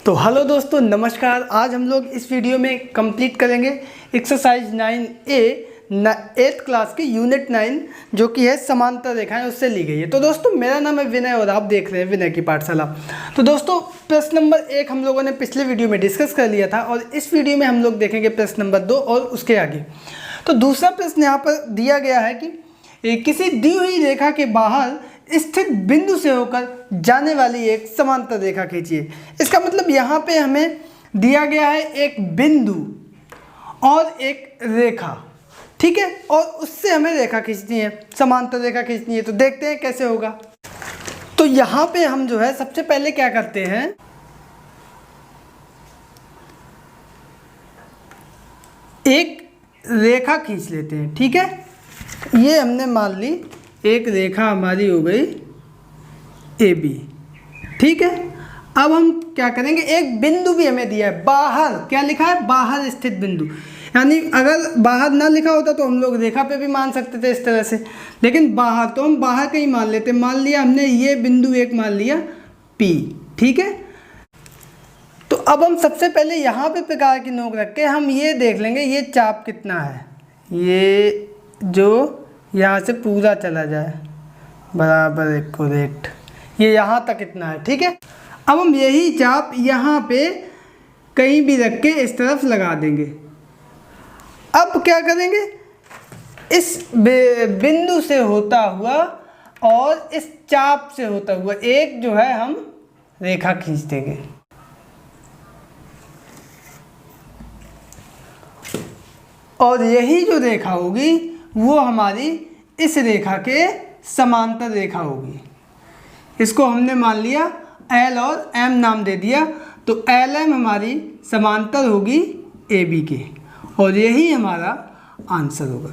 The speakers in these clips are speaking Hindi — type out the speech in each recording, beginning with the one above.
तो हेलो दोस्तों, नमस्कार। आज हम लोग इस वीडियो में कंप्लीट करेंगे एक्सरसाइज 9A 8th क्लास की यूनिट 9 जो कि है समांतर रेखाएं, उससे ली गई है। तो दोस्तों, मेरा नाम है विनय और आप देख रहे हैं विनय की पाठशाला। तो दोस्तों, प्रश्न नंबर 1 हम लोगों ने पिछले वीडियो में डिस्कस कर लिया था और इस वीडियो में हम लोग देखेंगे प्रश्न नंबर 2 और उसके आगे। तो दूसरा प्रश्न यहाँ पर दिया गया है कि किसी दी हुई रेखा के बाहर स्थित बिंदु से होकर जाने वाली एक समांतर रेखा खींचिए। इसका मतलब यहाँ पे हमें दिया गया है एक बिंदु और एक रेखा, ठीक है, और उससे हमें रेखा खींचनी है, समांतर रेखा खींचनी है। तो देखते हैं कैसे होगा। तो यहाँ पे हम जो है सबसे पहले क्या करते हैं, एक रेखा खींच लेते हैं, ठीक है। ये हमने मान ली एक रेखा हमारी हो गई AB, ठीक है। अब हम क्या करेंगे, एक बिंदु भी हमें दिया है बाहर, क्या लिखा है, बाहर स्थित बिंदु। यानी अगर बाहर ना लिखा होता तो हम लोग रेखा पे भी मान सकते थे इस तरह से, लेकिन बाहर तो हम बाहर का ही मान लेते। मान लिया हमने ये बिंदु एक मान लिया P, ठीक है। तो अब हम सबसे पहले यहाँ पे प्रकार की नोक रख के हम ये देख लेंगे ये चाप कितना है, ये जो यहाँ से पूरा चला जाए बराबर एक्यूरेट, ये यहाँ तक इतना है, ठीक है। अब हम यही चाप यहाँ पे कहीं भी रख के इस तरफ लगा देंगे। अब क्या करेंगे, इस बिंदु से होता हुआ और इस चाप से होता हुआ एक जो है हम रेखा खींच देंगे। और यही जो रेखा होगी वो हमारी इस रेखा के समांतर रेखा होगी। इसको हमने मान लिया L और M नाम दे दिया, तो LM हमारी समांतर होगी AB के, और यही हमारा आंसर होगा।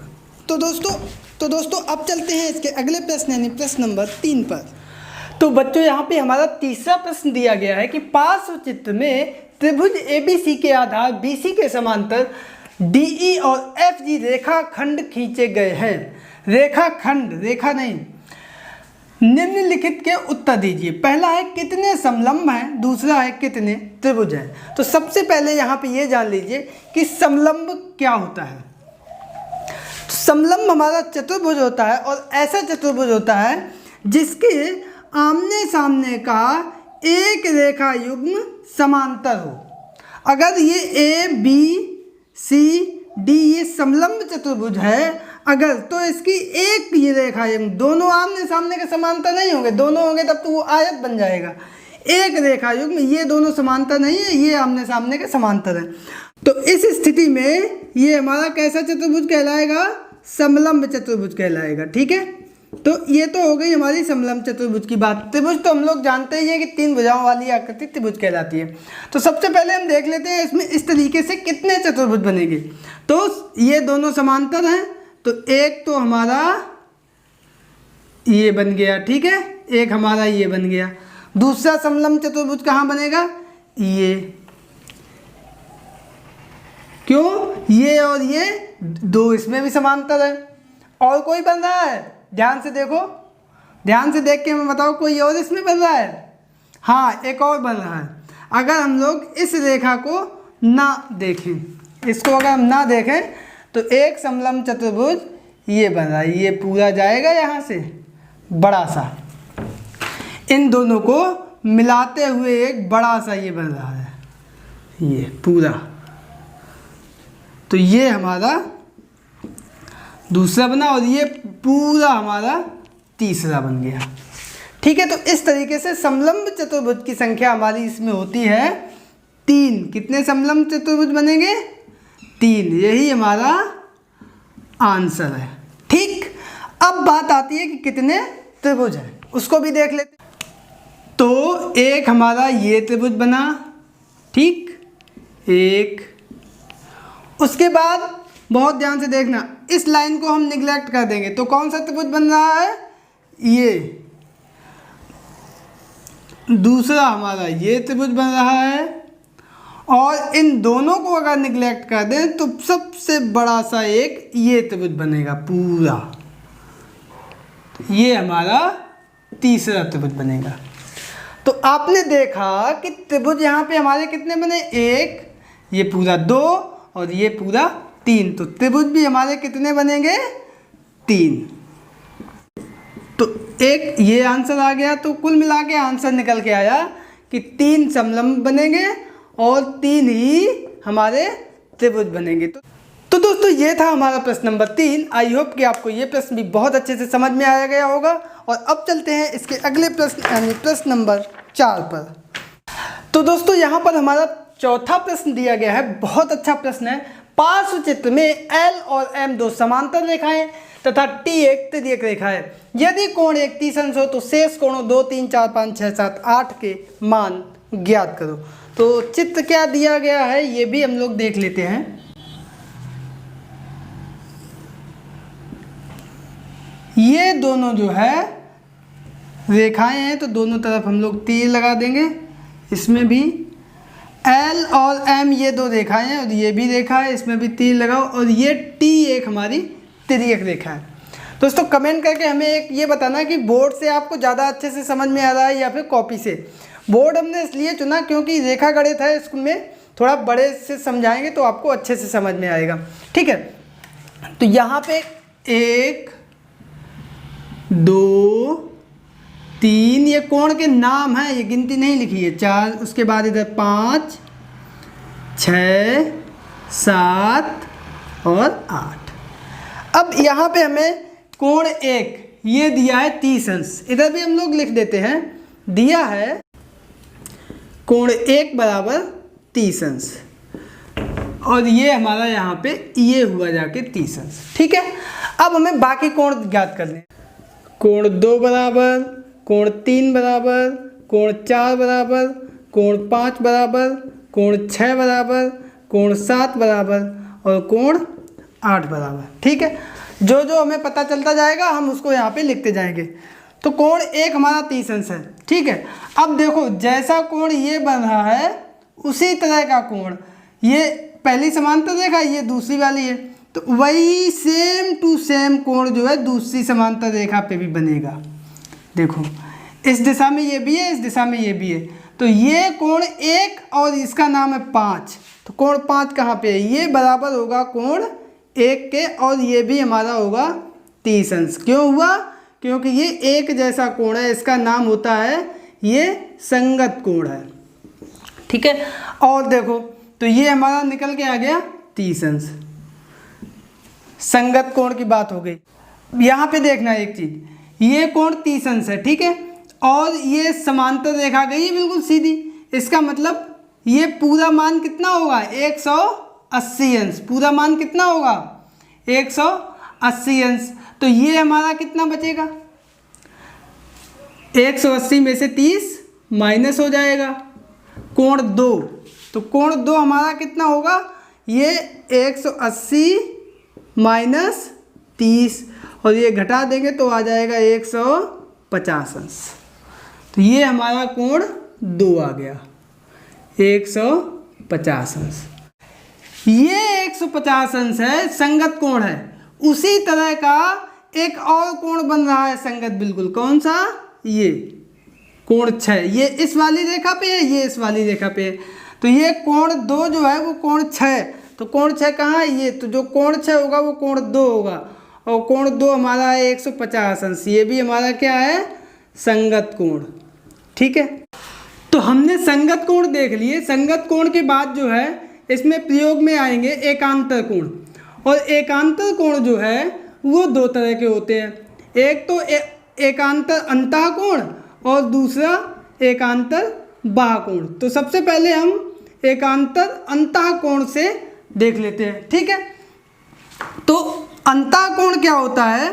तो दोस्तों अब चलते हैं इसके अगले प्रश्न यानी प्रश्न नंबर 3 पर। तो बच्चों, यहाँ पे हमारा तीसरा प्रश्न दिया गया है कि पार्श्व चित्र में त्रिभुज ABC के आधार BC के समांतर DE और FG रेखाखंड खींचे गए हैं। रेखाखंड, रेखा नहीं। निम्नलिखित के उत्तर दीजिए। पहला है कितने समलंब हैं, दूसरा है कितने त्रिभुज हैं। तो सबसे पहले यहाँ पे ये जान लीजिए कि समलंब क्या होता है। समलंब हमारा चतुर्भुज होता है, और ऐसा चतुर्भुज होता है जिसके आमने सामने का एक रेखा युग्म समांतर हो। अगर ये ABCD ये समलंब चतुर्भुज है अगर, तो इसकी एक ये रेखा युग्म, दोनों आमने सामने के समांतर नहीं होंगे, दोनों होंगे तब तो वो आयत बन जाएगा। एक रेखा युग्म, ये दोनों समांतर नहीं है, ये आमने सामने के समांतर है। तो इस स्थिति में ये हमारा कैसा चतुर्भुज कहलाएगा, समलंब चतुर्भुज कहलाएगा, ठीक है। तो ये तो हो गई हमारी समलंब चतुर्भुज की बात। त्रिभुज तो हम लोग जानते ही हैं कि 3 भुजाओं वाली आकृति त्रिभुज कहलाती है। तो सबसे पहले हम देख लेते हैं इसमें इस तरीके से कितने चतुर्भुज बनेंगे। तो ये दोनों समांतर हैं, तो एक तो हमारा ये बन गया, ठीक है, एक हमारा ये बन गया। दूसरा समलंब चतुर्भुज कहाँ बनेगा, ये, क्यों, ये और ये दो इसमें भी समांतर है। और कोई बन रहा है, ध्यान से देखो, ध्यान से देख के मैं बताओ, कोई और इसमें बन रहा है, हाँ एक और बन रहा है। अगर हम लोग इस रेखा को ना देखें, इसको अगर हम ना देखें, तो एक समलंब चतुर्भुज ये बन रहा है, ये पूरा जाएगा यहाँ से बड़ा सा, इन दोनों को मिलाते हुए एक बड़ा सा ये बन रहा है, ये पूरा। तो ये हमारा दूसरा बना और ये पूरा हमारा तीसरा बन गया, ठीक है। तो इस तरीके से समलंब चतुर्भुज की संख्या हमारी इसमें होती है 3। कितने समलंब चतुर्भुज बनेंगे, 3, यही हमारा आंसर है, ठीक। अब बात आती है कि कितने त्रिभुज हैं, उसको भी देख लेते हैं। तो एक हमारा ये त्रिभुज बना, ठीक, एक। उसके बाद बहुत ध्यान से देखना, इस लाइन को हम निगलेक्ट कर देंगे तो कौन सा त्रिभुज बन रहा है, ये। दूसरा हमारा ये त्रिभुज बन रहा है, और इन दोनों को अगर निगलेक्ट कर दें तो सबसे बड़ा सा एक ये त्रिभुज बनेगा पूरा, ये हमारा तीसरा त्रिभुज बनेगा। तो आपने देखा कि त्रिभुज यहाँ पे हमारे कितने बने, एक, ये पूरा 2 और ये पूरा 3। तो त्रिभुज भी हमारे कितने बनेंगे, 3। तो एक ये आंसर आ गया। तो कुल मिला के आंसर निकल के आया कि 3 समलंब बनेंगे और 3 ही हमारे त्रिभुज बनेंगे। तो दोस्तों ये था हमारा प्रश्न नंबर 3। आई होप कि आपको ये प्रश्न भी बहुत अच्छे से समझ में आया गया होगा। और अब चलते हैं इसके अगले प्रश्न यानी प्रश्न नंबर 4 पर। तो दोस्तों यहाँ पर हमारा चौथा प्रश्न दिया गया है, बहुत अच्छा प्रश्न है। पार्श्व चित्र में L और M दो समांतर रेखाएं तथा T एक तिर्यक रेखा है। यदि कोण एक 30 अंश हो तो शेष कोणों 2, 3, 4, 5, 6, 7, 8 के मान ज्ञात करो। तो चित्र क्या दिया गया है ये भी हम लोग देख लेते हैं। ये दोनों जो है रेखाएं हैं, तो दोनों तरफ हम लोग तीर लगा देंगे। इसमें भी L और M ये दो रेखाएं हैं और ये भी रेखा है, इसमें भी तीर लगाओ। और ये T एक हमारी तिर्यक रेखा है। दोस्तों कमेंट करके हमें एक ये बताना कि बोर्ड से आपको ज़्यादा अच्छे से समझ में आ रहा है या फिर कॉपी से। बोर्ड हमने इसलिए चुना क्योंकि रेखा गणित है, इसमें थोड़ा बड़े से समझाएंगे तो आपको अच्छे से समझ में आएगा। ठीक है, तो यहाँ पे 1, 2, 3 ये कोण के नाम है, ये गिनती नहीं लिखी है। 4, उसके बाद इधर 5, 6, 7 और 8। अब यहाँ पे हमें कोण 1 ये दिया है 30 अंश, इधर भी हम लोग लिख देते हैं। दिया है कोण 1 बराबर 30 अंश और ये हमारा यहाँ पे ये हुआ जाके 30 अंश। ठीक है, अब हमें बाकी कोण ज्ञात करने हैं। कोण 2 बराबर, कोण 3 बराबर, कोण 4 बराबर, कोण 5 बराबर, कोण 6 बराबर, कोण 7 बराबर और कोण 8 बराबर। ठीक है, जो जो हमें पता चलता जाएगा हम उसको यहाँ पे लिखते जाएंगे। तो कोण 1 हमारा 30 अंश है। ठीक है, अब देखो जैसा कोण ये बन रहा है उसी तरह का कोण, ये पहली समांतर रेखा, ये दूसरी वाली है, तो वही सेम टू सेम कोण जो है दूसरी समांतर रेखा पे भी बनेगा। देखो इस दिशा में ये भी है, इस दिशा में ये भी है, तो ये कोण 1 और इसका नाम है 5। तो कोण 5 कहाँ पे है, ये बराबर होगा कोण 1 के और ये भी हमारा होगा 30 अंश। क्यों हुआ, क्योंकि ये एक जैसा कोण है, इसका नाम होता है ये संगत कोण है। ठीक है, और देखो तो ये हमारा निकल के आ गया 30 अंश, संगत कोण की बात हो गई। यहाँ पे देखना एक चीज, ये कोण 30 अंश है। ठीक है, और ये समांतर रेखा गई है बिल्कुल सीधी, इसका मतलब ये पूरा मान कितना होगा, 180 अंश। पूरा मान कितना होगा, 180 अंश। तो ये हमारा कितना बचेगा, 180 में से 30 माइनस हो जाएगा, कोण 2। तो कोण 2 हमारा कितना होगा, ये 180 माइनस 30 और ये घटा देंगे तो आ जाएगा 150 अंश। तो ये हमारा कोण 2 आ गया, 150 अंश। ये 150 अंश है, संगत कोण है। उसी तरह का एक और कोण बन रहा है संगत बिल्कुल, कौन सा, ये कोण 6, ये इस वाली रेखा पे है, ये इस वाली रेखा पे है। तो ये कोण 2 जो है वो कोण 6, तो कोण 6 कहाँ है, ये, तो जो कोण 6 होगा वो कोण 2 होगा और कोण 2 हमारा है 150 अंश। ये भी हमारा क्या है, संगत कोण। ठीक है, तो हमने संगत कोण देख लिए। संगत कोण के बाद जो है इसमें प्रयोग में आएंगे एकांतर कोण, और एकांतर कोण जो है वो 2 तरह के होते हैं। एक तो एकांतर अंतः कोण और दूसरा एकांतर बाह्य कोण। तो सबसे पहले हम एकांतर अंतः कोण से देख लेते हैं। ठीक है, तो अंतः कोण क्या होता है,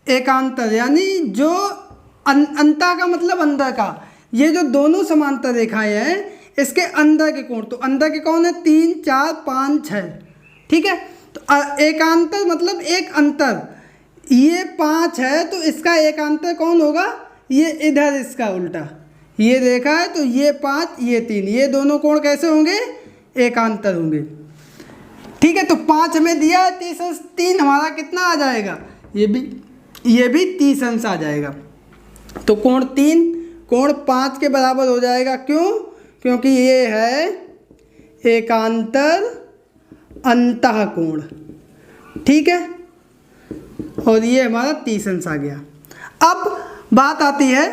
एकांतर यानी जो अंतः का मतलब अंदर का, ये जो दोनों समांतर रेखाएं हैं इसके अंदर के कोण, तो अंदर के कौन है, 3, 4, 5, 6। ठीक है, तो एकांतर मतलब एक अंतर, ये 5 है तो इसका एकांतर कौन होगा, ये इधर इसका उल्टा, ये रेखा है तो ये 5, ये 3, ये दोनों कोण कैसे होंगे, एकांतर होंगे। ठीक है, तो 5 हमें दिया है 30 अंश, 3 हमारा कितना आ जाएगा, ये भी 30 अंश आ जाएगा। तो कोण 3 कोण 5 के बराबर हो जाएगा। क्यों? क्योंकि ये है एकांतर अंतःकोण, ठीक है, और ये हमारा 30 अंश आ गया। अब बात आती है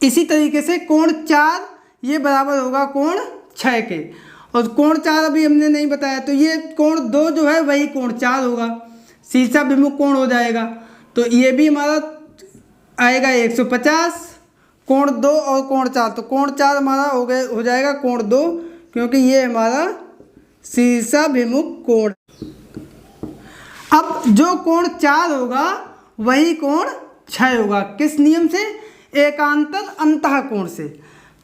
इसी तरीके से कोण 4 ये बराबर होगा कोण 6 के, और कोण 4 अभी हमने नहीं बताया, तो ये कोण 2 जो है वही कोण 4 होगा, शीर्षाभिमुख कोण हो जाएगा। तो ये भी हमारा आएगा 150, कोण 2 और कोण 4, तो कोण 4 हमारा हो जाएगा कोण 2, क्योंकि ये हमारा शीर्षाभिमुख कोण। अब जो कोण 4 होगा वही कोण 6 होगा, किस नियम से? एकांतर अंतःकोण से।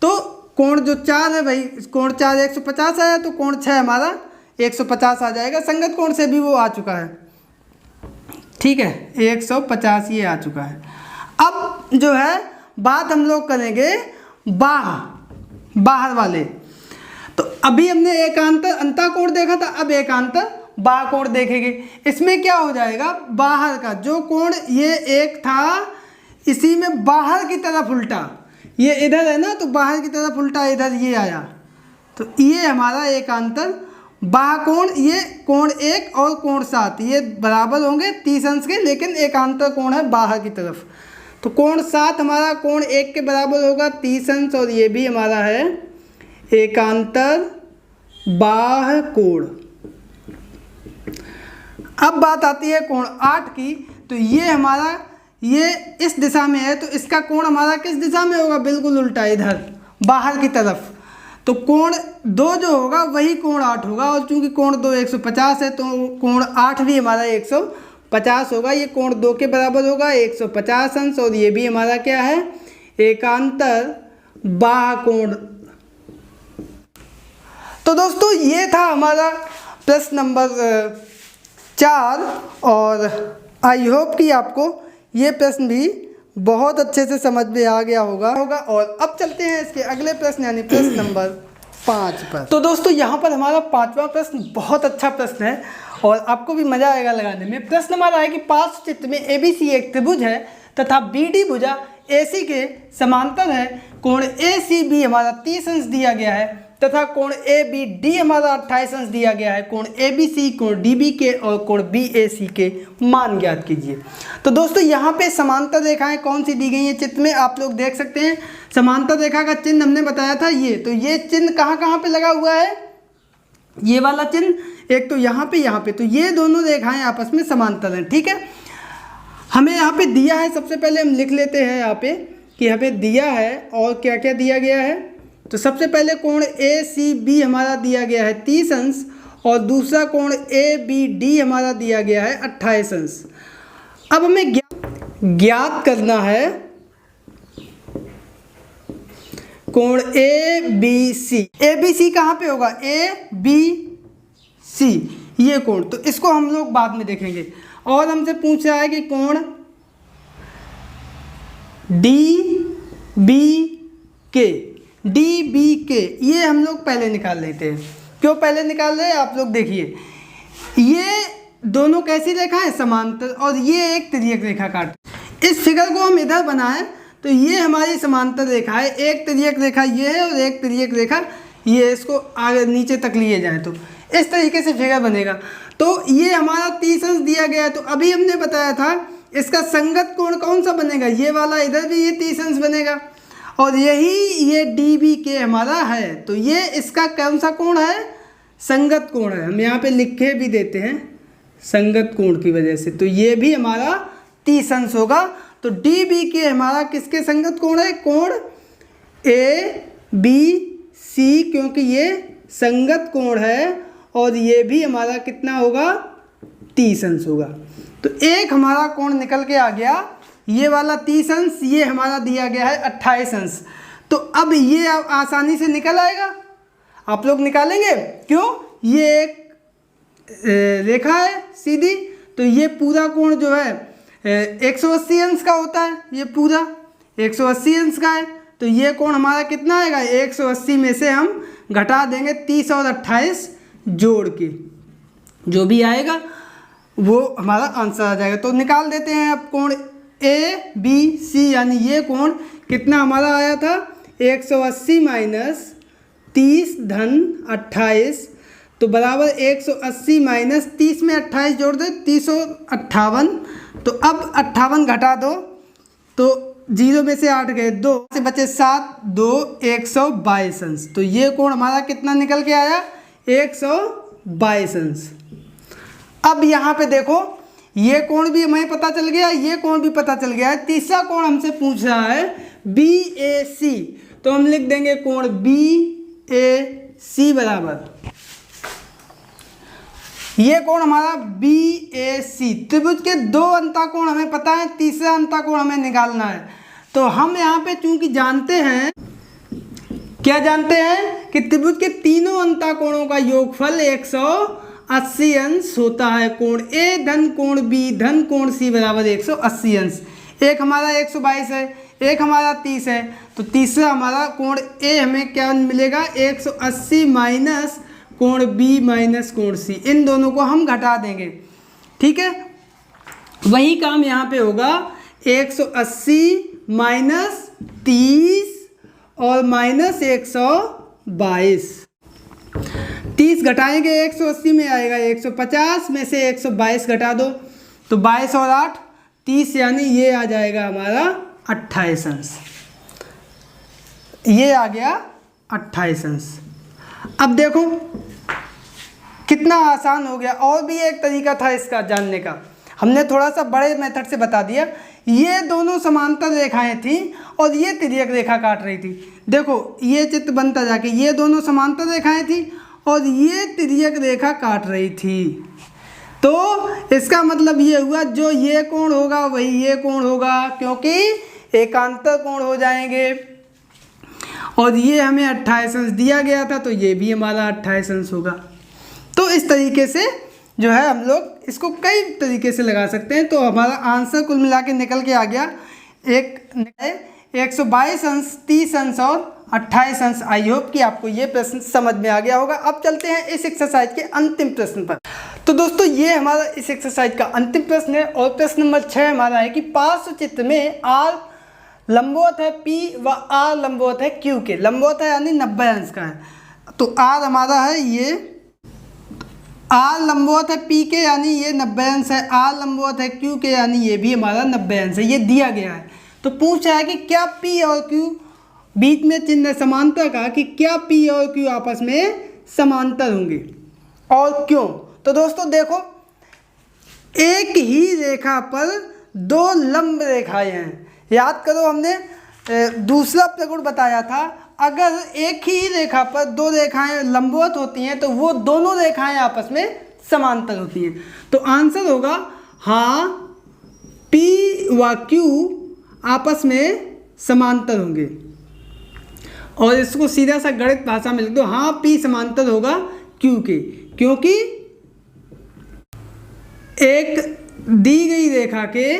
तो कोण जो 4 है वही कोण 4 150 आया, तो कोण 6 हमारा 150 आ जाएगा। संगत कोण से भी वो आ चुका है, ठीक है, 150 ये आ चुका है। अब जो है बात हम लोग करेंगे बाहर वाले। तो अभी हमने एकांतर अंतःकोण देखा था, अब एकांतर बाह्य कोण देखेंगे। इसमें क्या हो जाएगा, बाहर का जो कोण ये एक था, इसी में बाहर की तरफ उल्टा, ये इधर है ना, तो बाहर की तरफ उल्टा इधर ये आया, तो ये हमारा एकांतर बाह्य कोण। ये कोण 1 और कोण 7 ये बराबर होंगे 30 अंश के, लेकिन एकांतर कोण है बाहर की तरफ। तो कोण 7 हमारा कोण 1 के बराबर होगा 30 अंश, और ये भी हमारा है एकांतर बाह्य कोण। अब बात आती है कोण 8 की। तो ये हमारा ये इस दिशा में है, तो इसका कोण हमारा किस दिशा में होगा? बिल्कुल उल्टा, इधर बाहर की तरफ। तो कोण 2 जो होगा वही कोण 8 होगा, और चूंकि कोण 2 150 है, तो कोण 8 भी हमारा 150 होगा। ये कोण 2 के बराबर होगा 150 अंश, और ये भी हमारा क्या है? एकांतर बाह्य कोण। तो दोस्तों ये था हमारा प्रश्न नंबर 4, और आई होप कि आपको ये प्रश्न भी बहुत अच्छे से समझ में आ गया होगा। और अब चलते हैं इसके अगले प्रश्न यानी प्रश्न नंबर 5 पर। तो दोस्तों यहाँ पर हमारा 5वां प्रश्न बहुत अच्छा प्रश्न है, और आपको भी मज़ा आएगा लगाने में। प्रश्न हमारा है कि पार्श्व चित्र में ABC एक त्रिभुज है तथा BD भुजा AC के समांतर है। कोण ACB हमारा 30 अंश दिया गया है, तथा कोण ABD हमारा 28 अंश दिया गया है। कोण ABC, कोण DB के और कोण BAC के मान ज्ञात कीजिए। तो दोस्तों यहाँ पे समांतर रेखाएं कौन सी दी गई हैं चित्र में, आप लोग देख सकते हैं। समांतर रेखा का चिन्ह हमने बताया था ये, तो ये चिन्ह कहाँ कहाँ पे लगा हुआ है? ये वाला चिन्ह एक तो यहाँ पे, तो ये दोनों रेखाएं आपस में समांतर हैं, ठीक है। हमें यहाँ पे दिया है, सबसे पहले हम लिख लेते हैं यहाँ पे कि हमें दिया है, और क्या क्या दिया गया है। तो सबसे पहले कोण ACB हमारा दिया गया है 30 अंश, और दूसरा कोण ABD हमारा दिया गया है 28 अंश। अब हमें ज्ञात करना है कोण ABC। ABC कहाँ पे होगा? ABC ये कोण, तो इसको हम लोग बाद में देखेंगे। और हमसे पूछ रहा है कि कोण DBK ये हम लोग पहले निकाल लेते हैं। क्यों पहले निकाल रहे हैं आप लोग देखिए, ये दोनों कैसी रेखा है? समांतर, और ये एक तिर्यक रेखा काट। इस फिगर को हम इधर बनाएं तो ये हमारी समांतर रेखा है, एक तिर्यक रेखा ये है और एक तिर्यक रेखा ये, इसको आगे नीचे तक लिए जाए तो इस तरीके से फिगर बनेगा। तो ये हमारा 30 अंश दिया गया है, तो अभी हमने बताया था इसका संगत कोण कौन सा बनेगा? ये वाला, इधर भी ये 30 अंश बनेगा, और यही ये DBK हमारा है। तो ये इसका कौन सा कोण है? संगत कोण है। हम यहाँ पे लिखे भी देते हैं संगत कोण की वजह से, तो ये भी हमारा 30 अंश होगा। तो DBK हमारा किसके संगत कोण है? कोण ABC, क्योंकि ये संगत कोण है, और ये भी हमारा कितना होगा? 30 अंश होगा। तो एक हमारा कोण निकल के आ गया, ये वाला 30 अंश, ये हमारा दिया गया है 28 अंश। तो अब ये आसानी से निकल आएगा, आप लोग निकालेंगे। क्यों? ये एक रेखा है सीधी, तो ये पूरा कोण जो है 180 अंश का होता है, ये पूरा 180 अंश का है। तो ये कोण हमारा कितना आएगा? 180 में से हम घटा देंगे 30 और 28 जोड़ के, जो भी आएगा वो हमारा आंसर आ जाएगा। तो निकाल देते हैं अब कोण ABC यानी ये कोण कितना हमारा आया था 180 माइनस 30 धन 28 तो बराबर 180 माइनस 30 में 28 जोड़ दो 358। तो अब 58 घटा दो तो 0 में से 8 गए 2 से बचे 7 2 122 अंश। तो ये कोण हमारा कितना निकल के आया 122 अंश। अब यहाँ पे देखो ये कोण भी हमें पता चल गया, ये कोण भी पता चल गया है। तीसरा कोण हमसे पूछ रहा है BAC, तो हम लिख देंगे कोण BAC बराबर ये कोण हमारा BAC। त्रिभुज के 2 अंतःकोण हमें पता है, तीसरा अंतःकोण हमें निकालना है। तो हम यहाँ पे चूंकि जानते हैं, क्या जानते हैं कि त्रिभुज के तीनों अंतःकोणों का योगफल 180 अंश होता है। कोण A धन कोण B धन कोण C बराबर 180 अंश। एक हमारा 122 है, एक हमारा 30 है, तो तीसरा हमारा कोण A हमें क्या मिलेगा 180 माइनस कोण B माइनस कोण C। इन दोनों को हम घटा देंगे, ठीक है। वही काम यहाँ पे होगा 180 माइनस 30 और माइनस 122। 30 घटाएंगे 180 में आएगा 150 में से 122 घटा दो तो 22 और 8 30 यानी ये आ जाएगा हमारा 28 अंश। ये आ गया 28 अंश। अब देखो कितना आसान हो गया। और भी एक तरीका था इसका जानने का, हमने थोड़ा सा बड़े मेथड से बता दिया। ये दोनों समांतर रेखाएं थी और ये तिर्यक रेखा काट रही थी। देखो ये चित्र बनता जाके, ये दोनों समांतर रेखाएं थी और ये तिर्यक रेखा काट रही थी। तो इसका मतलब ये हुआ जो ये कोण होगा वही ये कोण होगा, क्योंकि एकांतर कोण हो जाएंगे। और ये हमें 28 अंश दिया गया था तो ये भी हमारा 28 अंश होगा। तो इस तरीके से जो है हम लोग इसको कई तरीके से लगा सकते हैं। तो हमारा आंसर कुल मिला के निकल के आ गया 122 अंश 30 अंश और 28 अंश। आई होप कि आपको ये प्रश्न समझ में आ गया होगा। अब चलते हैं इस एक्सरसाइज के अंतिम प्रश्न पर। तो दोस्तों ये हमारा इस एक्सरसाइज का अंतिम प्रश्न है और प्रश्न नंबर 6 हमारा है कि पार्श्व चित्र में R लंबवत है P व R लंबवत है Q के। लंबवत है यानी 90 अंश का है, तो R हमारा है ये, R लंबवत है P के यानी ये 90 अंश है, R लंबवत है Q के यानी ये भी हमारा 90 अंश है। ये दिया गया है। तो पूछ रहा है कि क्या P और Q बीच में चिन्ह समांतर का, कि क्या P और Q आपस में समांतर होंगे और क्यों। तो दोस्तों देखो एक ही रेखा पर 2 लंब रेखाएं हैं। याद करो हमने दूसरा प्रगुण बताया था, अगर एक ही रेखा पर 2 रेखाएं लंबवत होती हैं तो वो दोनों रेखाएं आपस में समांतर होती हैं। तो आंसर होगा हाँ P व Q आपस में समांतर होंगे। और इसको सीधा सा गणित भाषा में लिख दो, हाँ P समांतर होगा Q के, क्योंकि एक दी गई रेखा के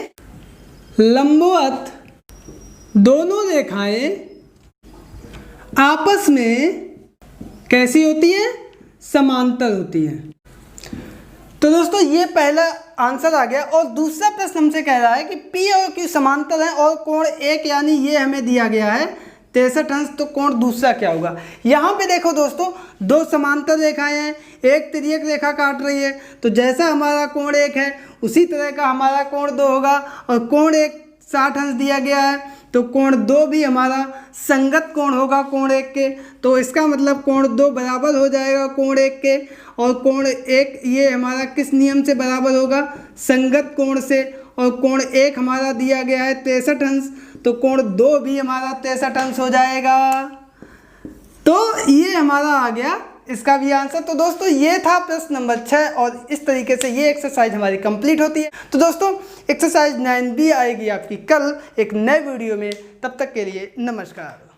लंबवत दोनों रेखाएं आपस में कैसी होती हैं, समांतर होती हैं। तो दोस्तों ये पहला आंसर आ गया। और दूसरा प्रश्न हमसे कह रहा है कि P और Q समांतर हैं और कोण 1 यानी ये हमें दिया गया है 63 अंश, तो कोण दूसरा क्या होगा। यहाँ पे देखो दोस्तों 2 समांतर रेखाएं हैं, एक तिर्यक रेखा काट रही है, तो जैसा हमारा कोण 1 है उसी तरह का हमारा कोण 2 होगा। और कोण 1 60 अंश दिया गया है, तो कोण 2 भी हमारा संगत कोण होगा कोण 1 के। तो इसका मतलब कोण 2 बराबर हो जाएगा कोण 1 के। और कोण 1 ये हमारा किस नियम से बराबर होगा, संगत कोण से। और कोण 1 हमारा दिया गया है 63 अंश, तो कोण 2 भी हमारा 63 अंश हो जाएगा। तो ये हमारा आ गया इसका भी आंसर। तो दोस्तों ये था प्रश्न नंबर 6 और इस तरीके से ये एक्सरसाइज हमारी कंप्लीट होती है। तो दोस्तों एक्सरसाइज 9B आएगी आपकी कल एक नए वीडियो में। तब तक के लिए नमस्कार।